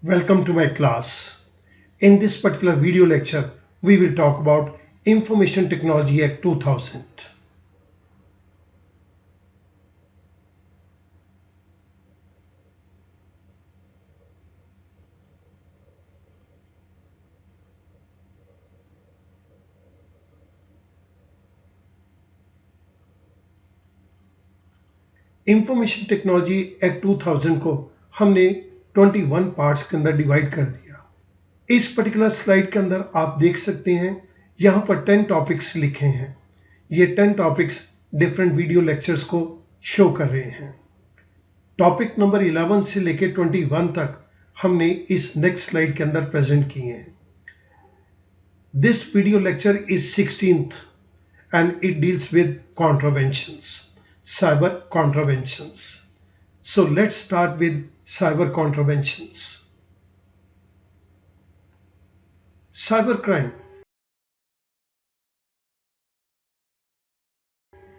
Welcome to my class. In this particular video lecture, we will talk about Information Technology Act 2000. Information technology act 2000 को हमने 21 parts के अंदर divide कर दिया। इस पर्टिकुलर स्लाइड के अंदर आप देख सकते हैं यहाँ पर 10 टॉपिक्स लिखे हैं। ये 10 टॉपिक्स डिफरेंट वीडियो लेक्चर्स को शो कर रहे हैं। टॉपिक नंबर 11 से लेकर 21 तक हमने इस नेक्स्ट स्लाइड के अंदर प्रेजेंट किए हैं। This video lecture is 16th and it deals with contraventions. Cyber contraventions. So let's start with cyber contraventions. Cybercrime.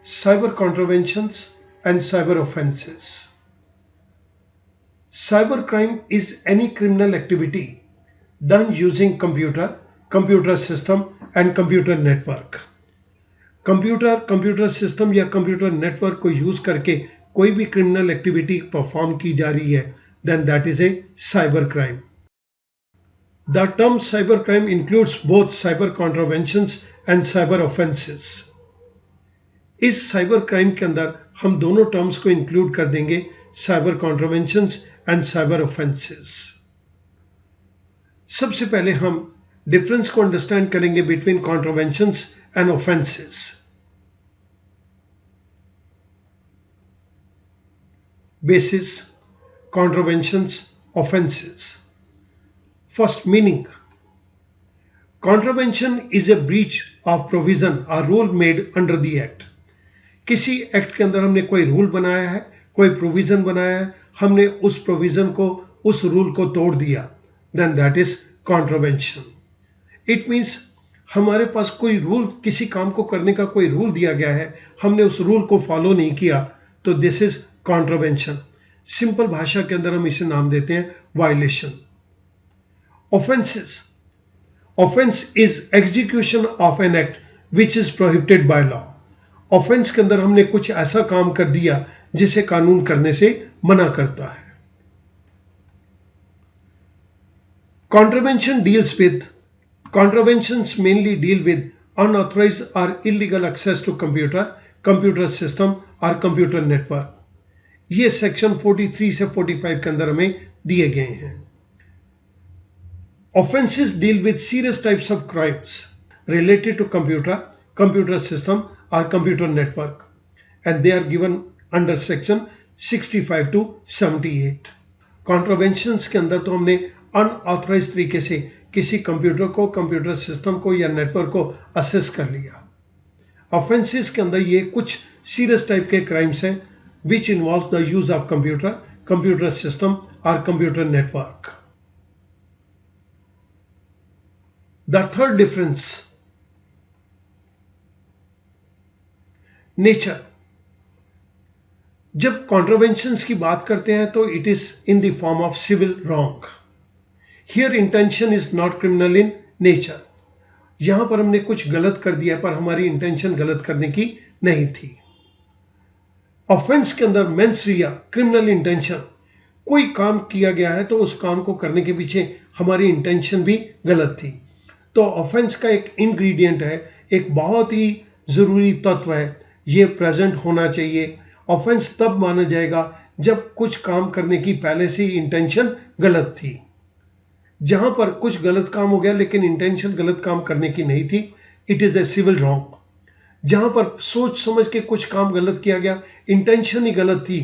Cyber contraventions and cyber offenses. Cybercrime is any criminal activity done using computer system and computer network. Computer system या computer network को use करके कोई भी criminal activity perform की जा रही है, then that is a cyber crime. The term cyber crime includes both cyber contraventions and cyber offences. इस साइबर क्राइम के अंदर हम दोनों टर्म्स को इंक्लूड कर देंगे, cyber contraventions and cyber offences. सबसे पहले हम डिफरेंस को अंडरस्टैंड करेंगे between contraventions and offenses. Basis, contraventions, offenses. First, meaning. Contravention is a breach of provision or rule made under the act. किसी एक्ट के अंदर हमने कोई रूल बनाया है, कोई प्रोविजन बनाया है, हमने उस प्रोविजन को, उस रूल को तोड़ दिया, then that is contravention. It means हमारे पास कोई रूल, किसी काम को करने का कोई रूल दिया गया है, हमने उस रूल को फॉलो नहीं किया, तो दिस इज कॉन्ट्रावेंशन। सिंपल भाषा के अंदर हम इसे नाम देते हैं violation. Offences. Offence is execution of an act which is prohibited by law. Offence के अंदर हमने कुछ ऐसा काम कर दिया जिसे कानून करने से मना करता है। Contravention deals with Contraventions mainly deal with unauthorized or illegal access to computer system or computer network. ये सेक्शन 43 से 45 के अंदर हमें दिए गए हैं। Offenses deal with serious types of crimes related to computer system or computer network, and they are given under section 65 to 78. Contraventions के अंदर तो हमने unauthorized तरीके से किसी कंप्यूटर को, कंप्यूटर सिस्टम को या नेटवर्क को असेस कर लिया। ऑफेंसेस के अंदर ये कुछ सीरियस टाइप के क्राइम्स हैं which involve the use of computer system और computer network. The third difference, nature. जब कॉन्ट्रावेंशंस की बात करते हैं तो it is in the form of civil wrong. Here intention is not criminal in nature. यहां पर हमने कुछ गलत कर दिया पर हमारी इंटेंशन गलत करने की नहीं थी। ऑफेंस के अंदर मेंस रिया, क्रिमिनल इंटेंशन। कोई काम किया गया है तो उस काम को करने के पीछे हमारी इंटेंशन भी गलत थी। तो ऑफेंस का एक इंग्रेडिएंट है, एक बहुत ही जरूरी तत्व है, ये प्रेजेंट होना चाहिए। ऑफेंस तब माना जाएगा जब कुछ काम करने की पहले से ही इंटेंशन गलत थी। जहां पर कुछ गलत काम हो गया लेकिन इंटेंशन गलत काम करने की नहीं थी, it is a civil wrong. जहां पर सोच समझ के कुछ काम गलत किया गया, इंटेंशन ही गलत थी,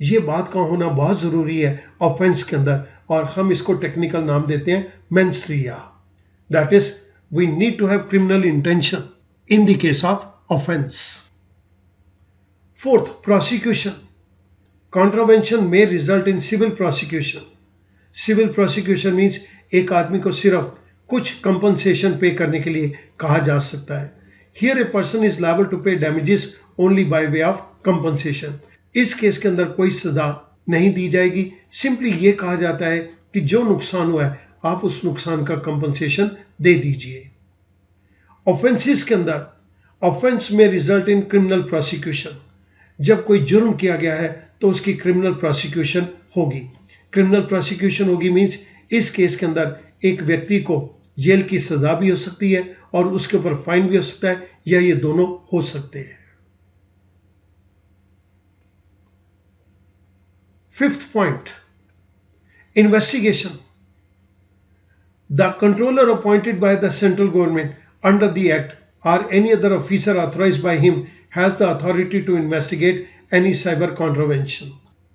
ये बात का होना बहुत जरूरी है ऑफेंस के अंदर, और हम इसको टेक्निकल नाम देते हैं mens rea. That is we need to have criminal intention in the case of offence. Fourth, prosecution. Contravention में result in civil prosecution. Civil prosecution means एक आदमी को सिर्फ कुछ कंपनसेशन पे करने के लिए कहा जा सकता है। Here a person is liable to pay damages only by way of compensation. इस केस के अंदर कोई सजा नहीं दी जाएगी, सिंपली ये कहा जाता है कि जो नुकसान हुआ है आप उस नुकसान का कंपनसेशन दे दीजिए। ऑफेंसेस के अंदर ऑफेंस में रिजल्ट इन क्रिमिनल प्रोसिक्यूशन, जब कोई जुर्म किया गया है तो उसकी क्रिमिनल प्रोसिक्यूशन होगी। क्रिमिनल प्रोसिक्यूशन होगी मींस इस केस के अंदर एक व्यक्ति को जेल की सजा भी हो सकती है और उसके ऊपर फाइन भी हो सकता है, या ये दोनों हो सकते हैं। Fifth point, investigation. The controller appointed by the central government under the act or any other officer authorized by him has the authority to investigate any cyber contravention.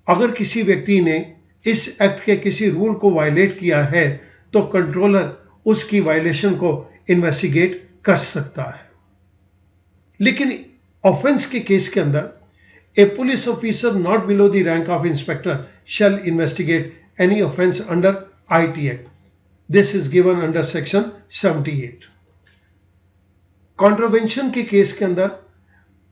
अगर किसी व्यक्ति ने इस एक्ट के किसी रूल को वायलेट किया है तो कंट्रोलर उसकी वायलेशन को इन्वेस्टिगेट कर सकता है। लेकिन ऑफेंस के केस के अंदर a police officer not below the rank of inspector shall investigate any offence under IT act. This is given under section 78. Contravention के केस के अंदर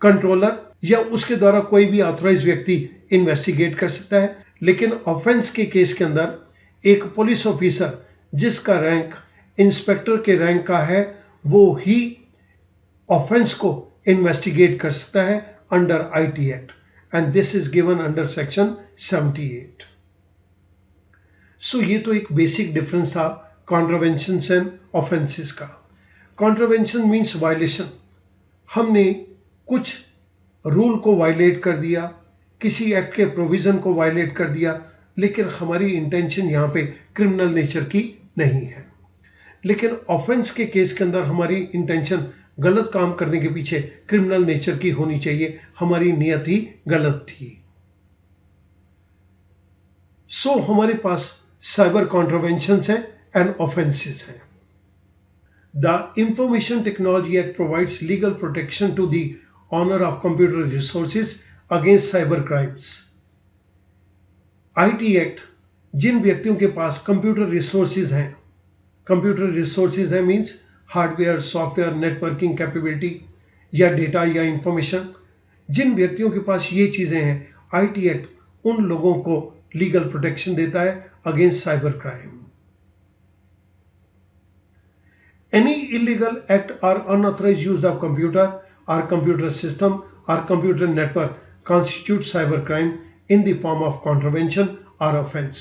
कंट्रोलर या उसके द्वारा कोई भी ऑथराइज व्यक्ति इन्वेस्टिगेट कर सकता है, लेकिन ऑफेंस के केस के अंदर एक पुलिस ऑफिसर जिसका रैंक इंस्पेक्टर के रैंक का है वो ही ऑफेंस को इन्वेस्टिगेट कर सकता है under IT act, and this is given under section 78. सो ये तो एक बेसिक डिफरेंस था कॉन्ट्रावेंशंस एंड ऑफेंसेस का। कॉन्ट्रावेंशन मीन्स वायलेशन, हमने कुछ रूल को वायलेट कर दिया, किसी एक्ट के प्रोविजन को वायलेट कर दिया, लेकिन हमारी इंटेंशन यहाँ पे क्रिमिनल नेचर की नहीं है। लेकिन ऑफेंस के केस के अंदर हमारी इंटेंशन गलत काम करने के पीछे क्रिमिनल नेचर की होनी चाहिए, हमारी नियत ही गलत थी। सो हमारे पास साइबर कॉन्ट्रावेंशंस हैं एंड ऑफेंसेस हैं। The information technology act provides legal protection to the owner of computer resources against cyber crimes. IT act जिन व्यक्तियों के पास कंप्यूटर रिसोर्सेज हैं means hardware, software, networking capability या डेटा या इंफॉर्मेशन, जिन व्यक्तियों के पास ये चीजें हैं, IT एक्ट उन लोगों को लीगल प्रोटेक्शन देता है against cyber crime. Any illegal act or unauthorized use of computer or computer system or computer network constitutes cyber crime in the form of contravention or offense.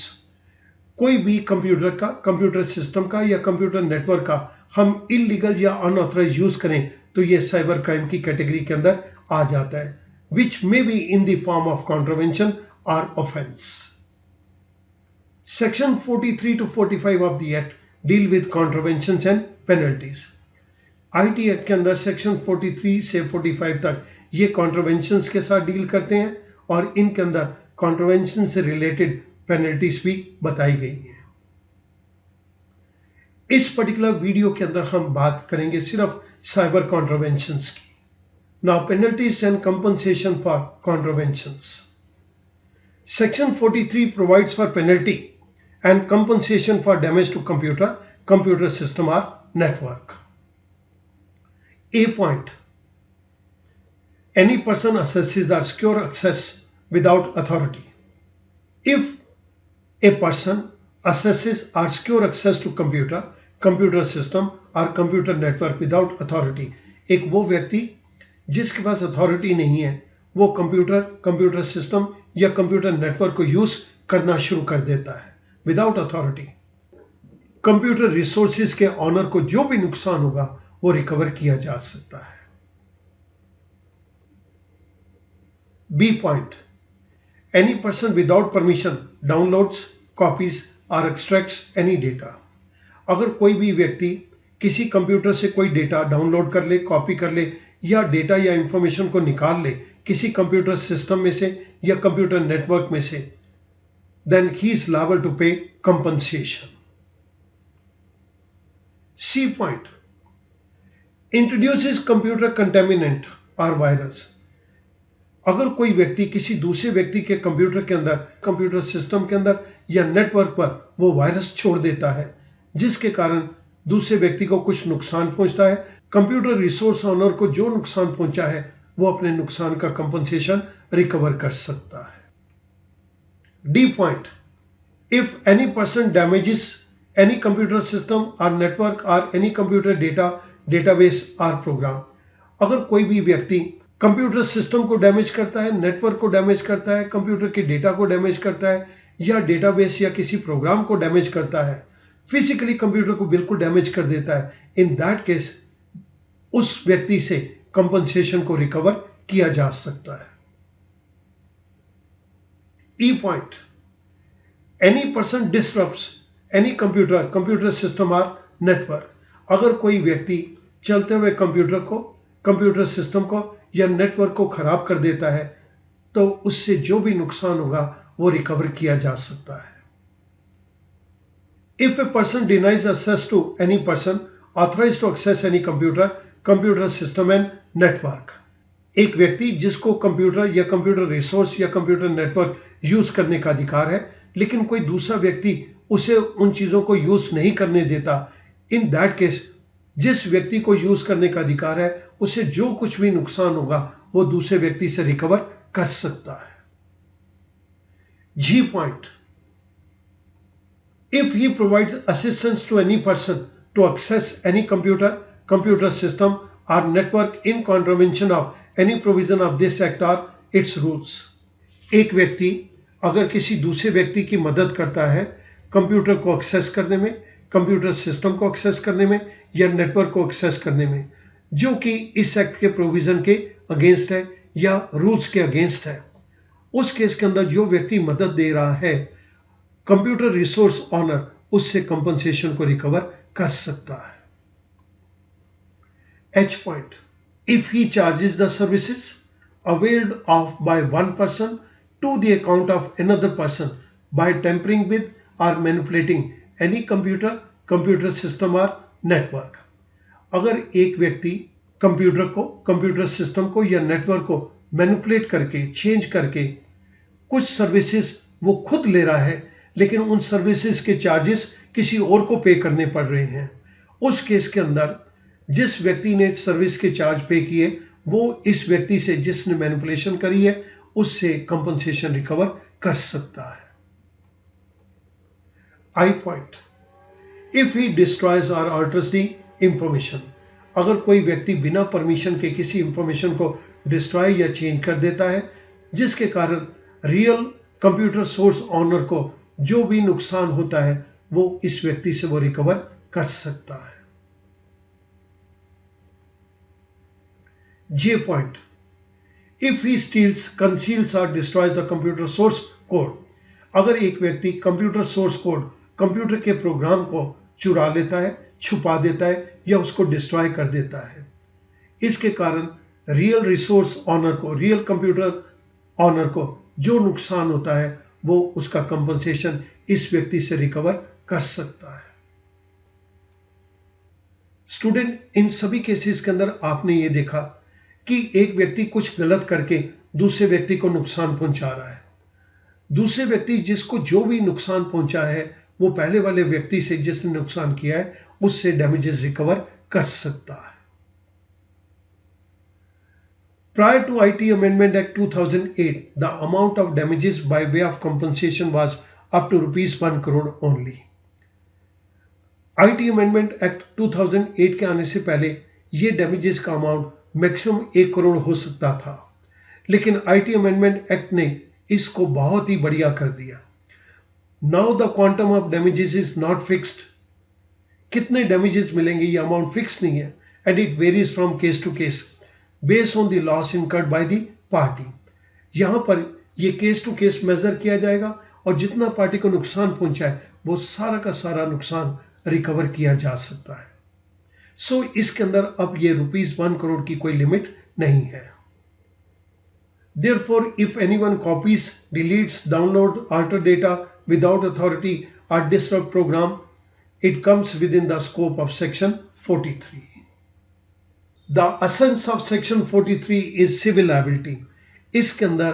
कोई भी computer का, computer system का या computer network का हम illegal या unauthorized use करें तो ये साइबर क्राइम की कैटेगरी के अंदर आ जाता है, which may be in the form of contravention or offense. Section 43 to 45 of the Act deal with contraventions and penalties. IT Act के अंदर सेक्शन 43 से 45 तक ये कॉन्ट्रावेंशंस के साथ डील करते हैं और इनके अंदर कॉन्ट्रावेंशन से रिलेटेड पेनल्टीज भी बताई गई हैं। इस पर्टिकुलर वीडियो के अंदर हम बात करेंगे सिर्फ साइबर कॉन्ट्रावेंशंस की। Now penalties and compensation for contraventions. Section 43 provides for penalty and compensation for damage to computer system or network. A point. Any person accesses or secure access without authority. If a person accesses or secure access to computer system or computer network without authority, एक वो व्यक्ति जिसके पास authority नहीं है वो computer system या computer network को use करना शुरू कर देता है विदाउट अथॉरिटी, कंप्यूटर रिसोर्सेज के ऑनर को जो भी नुकसान होगा वो रिकवर किया जा सकता है। B point, any person without permission downloads, copies और एक्सट्रैक्ट्स एनी डेटा। अगर कोई भी व्यक्ति किसी कंप्यूटर से कोई डेटा डाउनलोड कर ले, कॉपी कर ले या डेटा या इंफॉर्मेशन को निकाल ले किसी कंप्यूटर सिस्टम में से या कंप्यूटर नेटवर्क में से, then he is liable to pay compensation. C point, introduces computer contaminant or virus. अगर कोई व्यक्ति किसी दूसरे व्यक्ति के कंप्यूटर के अंदर, कंप्यूटर सिस्टम के अंदर या नेटवर्क पर वो वायरस छोड़ देता है जिसके कारण दूसरे व्यक्ति को कुछ नुकसान पहुंचता है, कंप्यूटर रिसोर्स ऑनर को जो नुकसान पहुंचा है वो अपने नुकसान का कंपनसेशन रिकवर कर सकता है। D point, If any person damages any computer system or network or any computer database or program, अगर कोई भी व्यक्ति कंप्यूटर सिस्टम को डैमेज करता है, नेटवर्क को डैमेज करता है, कंप्यूटर के डेटा को डैमेज करता है या डेटाबेस या किसी प्रोग्राम को डैमेज करता है, फिजिकली कंप्यूटर को बिल्कुल डैमेज कर देता है, इन दैट केस उस व्यक्ति से कंपनसेशन को रिकवर किया जा सकता है। ई point, any person disturbs any computer system और नेटवर्क, अगर कोई व्यक्ति चलते हुए कंप्यूटर सिस्टम को या नेटवर्क को खराब कर देता है तो उससे जो भी नुकसान होगा वो रिकवर किया जा सकता है। If a person denies access to any person authorised to access any computer system and network, एक व्यक्ति जिसको कंप्यूटर या कंप्यूटर रिसोर्स या कंप्यूटर नेटवर्क यूज करने का अधिकार है लेकिन कोई दूसरा व्यक्ति उसे उन चीजों को यूज नहीं करने देता, इन दैट केस जिस व्यक्ति को यूज करने का अधिकार है उसे जो कुछ भी नुकसान होगा वो दूसरे व्यक्ति से रिकवर कर सकता है। G point, if he provides assistance to any person to access any computer system और network in contravention of any provision of this act और इट्स रूल्स, एक व्यक्ति अगर किसी दूसरे व्यक्ति की मदद करता है कंप्यूटर को एक्सेस करने में, कंप्यूटर सिस्टम को एक्सेस करने में या नेटवर्क को एक्सेस करने में, जो कि इस एक्ट के प्रोविजन के अगेंस्ट है या रूल्स के अगेंस्ट है, उस केस के अंदर जो व्यक्ति मदद दे रहा है कंप्यूटर रिसोर्स ऑनर उससे कंपनसेशन को रिकवर कर सकता है। H point, if he charges the services availed of by one person to the account of another person by tampering with और मैनिपुलेटिंग एनी कंप्यूटर सिस्टम और नेटवर्क, अगर एक व्यक्ति कंप्यूटर सिस्टम को या नेटवर्क को मैनिपुलेट करके चेंज करके कुछ सर्विसेज वो खुद ले रहा है लेकिन उन सर्विसेज के चार्जेस किसी और को पे करने पड़ रहे हैं, उस केस के अंदर जिस व्यक्ति ने सर्विस के चार्ज पे किए वो इस व्यक्ति से जिसने मैनिपुलेशन करी है उससे कंपनसेशन रिकवर कर सकता है। I point, if he destroys और अल्टर्स द इंफॉर्मेशन, अगर कोई व्यक्ति बिना परमिशन के किसी इंफॉर्मेशन को डिस्ट्रॉय या चेंज कर देता है जिसके कारण रियल कंप्यूटर सोर्स ऑनर को जो भी नुकसान होता है वो इस व्यक्ति से वो रिकवर कर सकता है। J point, if he steals, conceals और destroys the computer source code, अगर एक व्यक्ति कंप्यूटर सोर्स कोड कंप्यूटर के प्रोग्राम को चुरा लेता है, छुपा देता है या उसको डिस्ट्रॉय कर देता है, इसके कारण रियल रिसोर्स ऑनर को, रियल कंप्यूटर ऑनर को जो नुकसान होता है वो उसका कंपनसेशन इस व्यक्ति से रिकवर कर सकता है। स्टूडेंट, इन सभी केसेस के अंदर आपने ये देखा कि एक व्यक्ति कुछ गलत करके दूसरे व्यक्ति को नुकसान पहुंचा रहा है, दूसरे व्यक्ति जिसको जो भी नुकसान पहुंचा है वो पहले वाले व्यक्ति से जिसने नुकसान किया है उससे डैमेजेस रिकवर कर सकता है। Prior to IT Amendment Act 2008, the amount of damages by way of compensation was up to rupees 1 crore only. IT Amendment Act 2008 के आने से पहले ये डैमेजेस का अमाउंट मैक्सिमम 1 करोड़ हो सकता था, लेकिन IT Amendment Act ने इसको बहुत ही बढ़िया कर दिया। Now the quantum of damages is not fixed. कितने डैमेजेस मिलेंगे ये अमाउंट फिक्स नहीं है, and it varies from case to case based on the loss incurred by the party. यहां पर ये केस टू केस मेजर किया जाएगा और जितना पार्टी को नुकसान पहुंचा है वो सारा का सारा नुकसान रिकवर किया जा सकता है। सो इसके अंदर अब ये ₹1 करोड़ की कोई लिमिट नहीं है। Therefore, if anyone copies, deletes, downloads, alter data without authority or disrupt program, it comes within the scope of Section 43. The essence of Section 43 is civil liability. इसके अंदर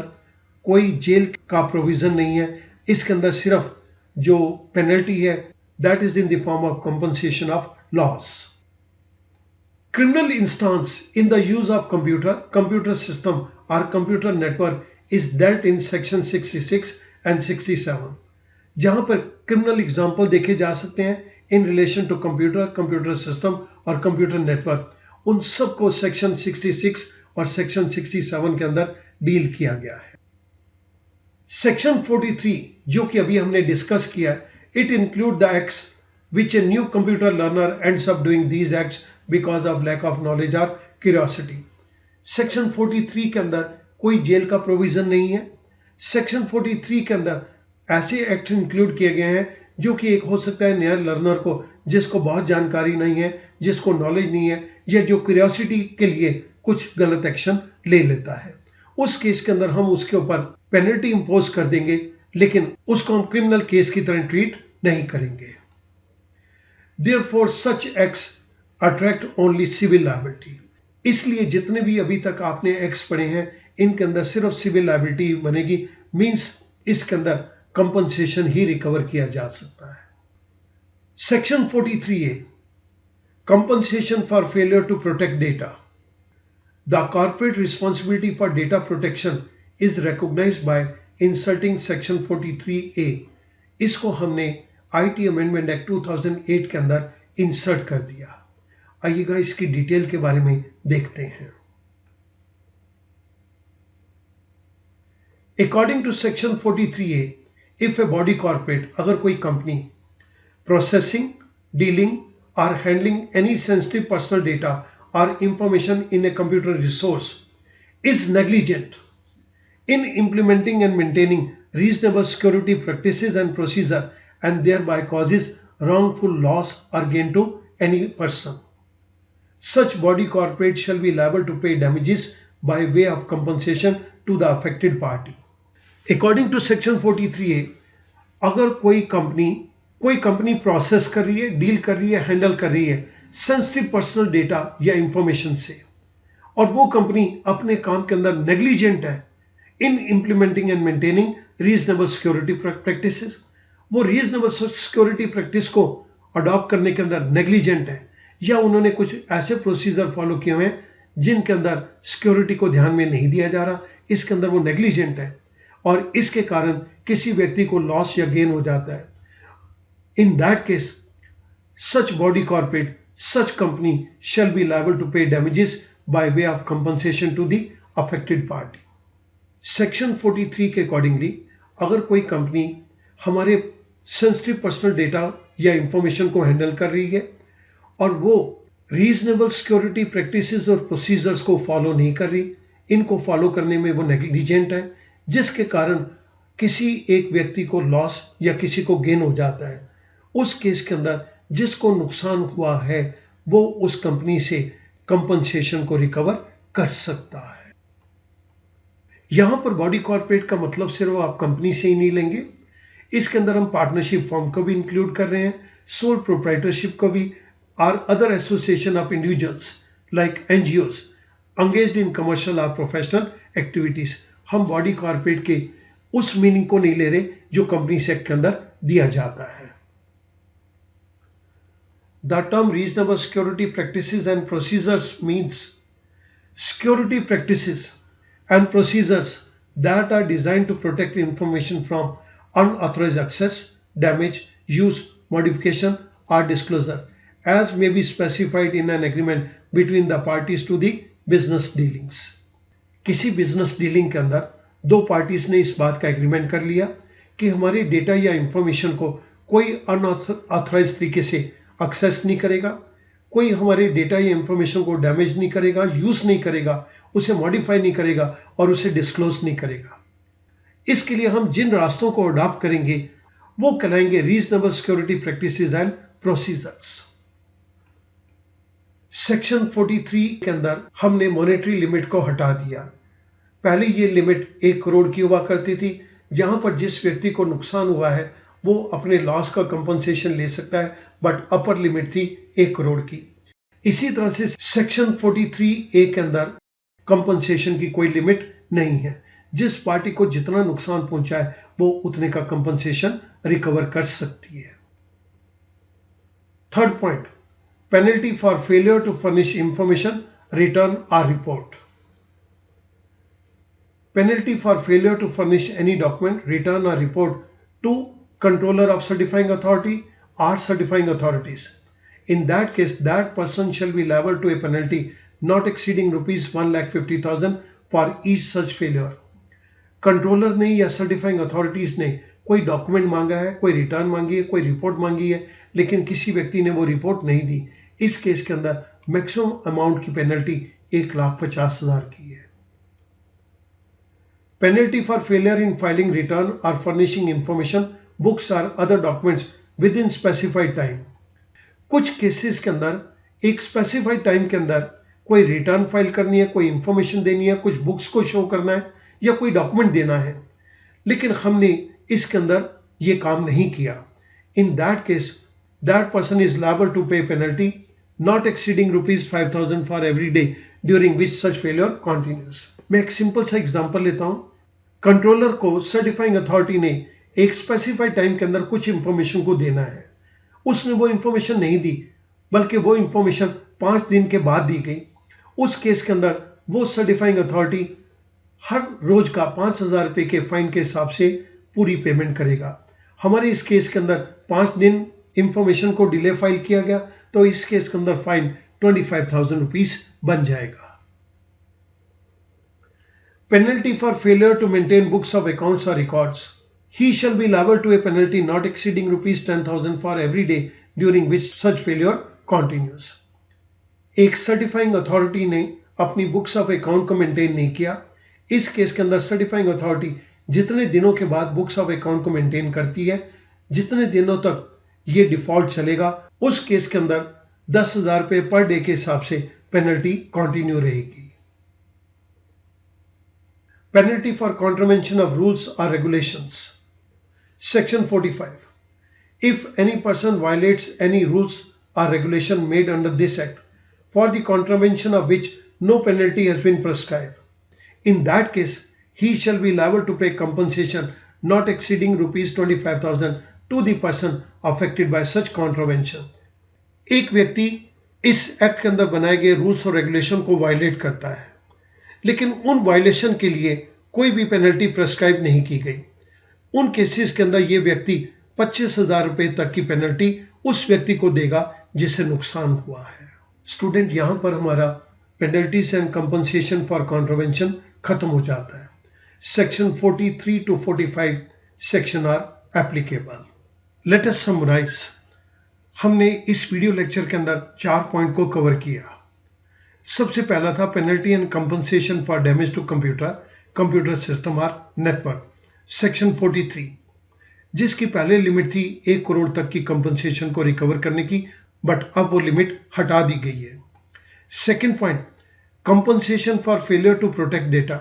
कोई जेल का प्रोविजन नहीं है, इसके अंदर सिर्फ जो पेनल्टी है that is in the form of compensation of loss. Criminal instance in the use of computer system or computer network is dealt in Section 66 and 67. जहां पर क्रिमिनल एग्जाम्पल देखे जा सकते हैं in relation to computer, computer system और computer network, उन सबको section 66 और सेक्शन 67 के अंदर डील किया गया है। सेक्शन 43 जो कि अभी हमने डिस्कस किया है, it include the acts which a new computer learner ends up doing these acts because of lack of knowledge or curiosity। Section 43 के अंदर कोई जेल का प्रोविजन नहीं है। सेक्शन 43 के अंदर ऐसे एक्ट इंक्लूड किए गए हैं जो कि एक हो सकता है नया लर्नर को, जिसको बहुत जानकारी नहीं है, जिसको नॉलेज नहीं है, या जो क्यूरियोसिटी के लिए कुछ गलत एक्शन ले लेता है, उस केस के अंदर हम उसके ऊपर पेनल्टी इंपोज कर देंगे, लेकिन उसको हम क्रिमिनल केस की तरह ट्रीट नहीं करेंगे। Therefore, such acts attract only civil liability। इसलिए जितने भी अभी तक आपने एक्ट्स पढ़े हैं, इनके अंदर सिर्फ सिविल लायबिलिटी बनेगी, मींस इसके अंदर कंपनसेशन ही रिकवर किया जा सकता है। Section 43A, compensation for failure to protect data. The corporate responsibility for data protection is recognised by inserting section 43A। इसको हमने आईटी अमेंडमेंट एक्ट 2008 के अंदर इंसर्ट कर दिया। आइएगा इसकी डिटेल के बारे में देखते हैं। According to section 43A, if a body corporate, अगर कोई कंपनी प्रोसेसिंग, डीलिंग और handling any sensitive personal data और information in a computer resource is negligent in implementing and maintaining reasonable security practices and procedure and thereby causes wrongful loss or gain to any person, such body corporate shall be liable to pay damages by way of compensation to the affected party। According to section 43A, अगर कोई company process कर रही है, deal कर रही है, handle कर रही है सेंसिटिव पर्सनल डेटा या इंफॉर्मेशन से, और वो कंपनी अपने काम के अंदर नेग्लिजेंट है in implementing and maintaining reasonable security practices, वो रीजनेबल सिक्योरिटी प्रैक्टिस को अडॉप्ट करने के अंदर नेग्लिजेंट है, या उन्होंने कुछ ऐसे प्रोसीजर फॉलो किए हुए हैं जिनके अंदर सिक्योरिटी को ध्यान में नहीं दिया जा रहा, इसके अंदर वो नेग्लिजेंट है और इसके कारण किसी व्यक्ति को लॉस या गेन हो जाता है, in that case such body corporate, such company shall be liable to pay damages by way of compensation to the affected party. Section 43 के अकॉर्डिंगली अगर कोई कंपनी हमारे सेंसिटिव पर्सनल डेटा या इंफॉर्मेशन को हैंडल कर रही है और वो रीजनेबल सिक्योरिटी प्रैक्टिसेस और प्रोसीजर्स को फॉलो नहीं कर रही, इनको फॉलो करने में वो नेग्लिजेंट है, जिसके कारण किसी एक व्यक्ति को लॉस या किसी को गेन हो जाता है, उस केस के अंदर जिसको नुकसान हुआ है वो उस कंपनी से कंपनसेशन को रिकवर कर सकता है। यहां पर बॉडी कॉर्पोरेट का मतलब सिर्फ आप कंपनी से ही नहीं लेंगे, इसके अंदर हम पार्टनरशिप फॉर्म को भी इंक्लूड कर रहे हैं, सोल प्रोप्राइटरशिप को भी, और other association of individuals like NGOs engaged in commercial or professional activities। हम बॉडी कॉर्पोरेट के उस मीनिंग को नहीं ले रहे जो कंपनी एक्ट के अंदर दिया जाता है। The term reasonable security practices and procedures means security practices and procedures that are designed to protect information from unauthorized access, damage, use, modification or disclosure as may be specified in an agreement between the parties to the business dealings। किसी business dealing के अंदर दो parties ने इस बात का agreement कर लिया कि हमारे डेटा या इंफॉर्मेशन को कोई अनऑथराइज तरीके से एक्सेस नहीं करेगा, कोई हमारे डेटा या इंफॉर्मेशन को डैमेज नहीं करेगा, यूज नहीं करेगा, उसे मॉडिफाई नहीं करेगा और उसे डिस्क्लोज नहीं करेगा। इसके लिए हम जिन रास्तों को अडॉप्ट करेंगे वो कहलाएंगे reasonable security practices and procedures. Section 43 के अंदर हमने मॉनेटरी लिमिट को हटा दिया। पहले ये लिमिट 1 करोड़ की हुआ करती थी, जहां पर जिस व्यक्ति को नुकसान हुआ है वो अपने लॉस का कंपनसेशन ले सकता है, बट अपर लिमिट थी 1 करोड़ की। इसी तरह से सेक्शन 43A के अंदर कंपनसेशन की कोई लिमिट नहीं है, जिस पार्टी को जितना नुकसान पहुंचा है वो उतने का कंपनसेशन रिकवर कर सकती है। Third point, penalty for failure to furnish information, return और report. Penalty for failure to furnish any document, return or report to controller of certifying authority or certifying authorities. In that case, that person shall be liable to a penalty not exceeding rupees 1,50,000 for each such failure. Controller ने या certifying authorities ने कोई document मांगा है, कोई return मांगी है, कोई रिपोर्ट मांगी है, लेकिन किसी व्यक्ति ने वो रिपोर्ट नहीं दी, इस केस के अंदर मैक्सिमम अमाउंट की पेनल्टी 1,50,000 की है। Penalty for failure in filing return और फर्निशिंग इंफॉर्मेशन बुक्स और other documents with in specified time. कुछ केसेस के अंदर एक स्पेसिफाइड टाइम के अंदर कोई रिटर्न फाइल करनी है, कोई इंफॉर्मेशन देनी है, कुछ बुक्स को शो करना है या कोई डॉक्यूमेंट देना है, लेकिन हमने इसके अंदर ये काम नहीं किया। In that case that person is liable to pay penalty not exceeding rupees 5,000 for every day during which such failure continues. मैं एक सिंपल सा एग्जांपल लेता हूं। कंट्रोलर को सर्टिफाइंग अथॉरिटी ने एक स्पेसिफाइड टाइम के अंदर कुछ इंफॉर्मेशन को देना है, उसने वो इंफॉर्मेशन नहीं दी, बल्कि वो इंफॉर्मेशन 5 दिन के बाद दी गई। उस केस के अंदर वो सर्टिफाइंग अथॉरिटी हर रोज का 5,000 रुपए के फाइन के हिसाब से पूरी पेमेंट करेगा। हमारे इस केस के अंदर 5 दिन इंफॉर्मेशन को डिले फाइल किया गया, तो इस केस के अंदर फाइन 25,000 रुपीज बन जाएगा। Penalty for failure to maintain books of accounts और records. He shall be liable to a penalty not exceeding rupees 10,000 for every day during which such failure continues. एक सर्टिफाइंग अथॉरिटी ने अपनी books of account को maintain नहीं किया। इस case के अंदर सर्टिफाइंग अथॉरिटी जितने दिनों के बाद बुक्स ऑफ अकाउंट को मेंटेन करती है, जितने दिनों तक ये डिफॉल्ट चलेगा, उस केस के अंदर 10,000 रुपए पर डे के हिसाब से पेनल्टी कंटिन्यू रहेगी। Penalty for contravention of rules और regulations. Section 45. If any person violates any rules or regulation made under this act, for the contravention of which no penalty has been prescribed, in that case, he shall be liable to pay compensation not exceeding rupees 25,000 to the person affected by such contravention. एक व्यक्ति इस act के अंदर बनाए गए rules और regulation को violet करता है, लेकिन उन वायलेशन के लिए कोई भी पेनल्टी प्रेस्क्राइब नहीं की गई। उन केसेस के अंदर ये व्यक्ति 25,000 रुपए तक की पेनल्टी उस व्यक्ति को देगा जिसे नुकसान हुआ है। स्टूडेंट, यहां पर हमारा penalties and compensation for contravention खत्म हो जाता है। Section 43 to 45 section are applicable. Let us summarise. हमने इस वीडियो लेक्चर के अंदर 4 पॉइंट को कवर किया। सबसे पहला था penalty and compensation for damage to computer system और नेटवर्क। सेक्शन 43, जिसकी पहले लिमिट थी 1 करोड़ तक की कंपनसेशन को रिकवर करने की, बट अब वो लिमिट हटा दी गई है। Second point, compensation for failure to protect data.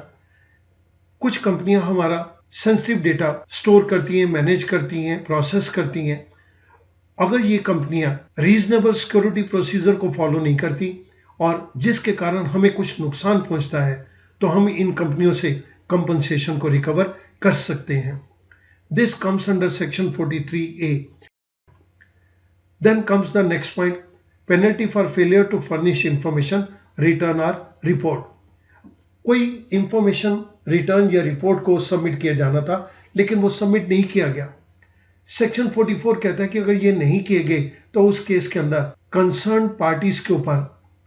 कुछ कंपनियां हमारा सेंसिटिव डेटा स्टोर करती हैं, मैनेज करती हैं, प्रोसेस करती हैं। अगर ये कंपनियां रीजनेबल सिक्योरिटी प्रोसीजर को फॉलो नहीं करती और जिसके कारण हमें कुछ नुकसान पहुंचता है, तो हम इन कंपनियों से कंपनसेशन को रिकवर कर सकते हैं। This comes under section 43A। Then comes the next point, penalty for failure to furnish information, return और रिपोर्ट। कोई इंफॉर्मेशन, रिटर्न या रिपोर्ट को सबमिट किया जाना था, लेकिन वो सबमिट नहीं किया गया। सेक्शन 44 कहता है कि अगर ये नहीं किए गए तो उस केस के अंदर कंसर्न पार्टीज के ऊपर,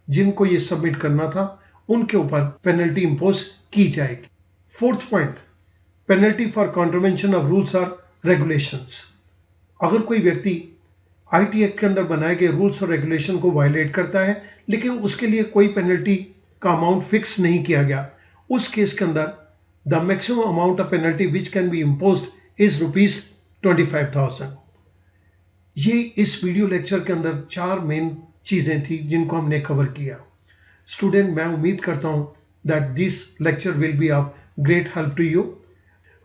जिनको ये सबमिट करना था, उनके ऊपर पेनल्टी इंपोज की जाएगी। Fourth point, penalty for contravention of rules और रेगुलेशंस। अगर कोई व्यक्ति आईटी एक्ट के अंदर बनाए गए रूल्स और रेगुलेशन को वायलेट करता है, लेकिन उसके लिए कोई पेनल्टी का अमाउंट फिक्स नहीं किया गया, उस केस के अंदर the maximum amount of penalty which can be imposed is rupees 25,000। ये इस वीडियो लेक्चर के अंदर 4 मेन चीजें थी जिनको हमने कवर किया। स्टूडेंट, मैं उम्मीद करता हूं that this lecture will be of great help to you.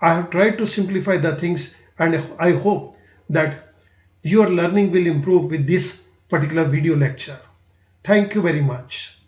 I have tried to simplify the things and I hope that your learning will improve with this particular video lecture. Thank you very much.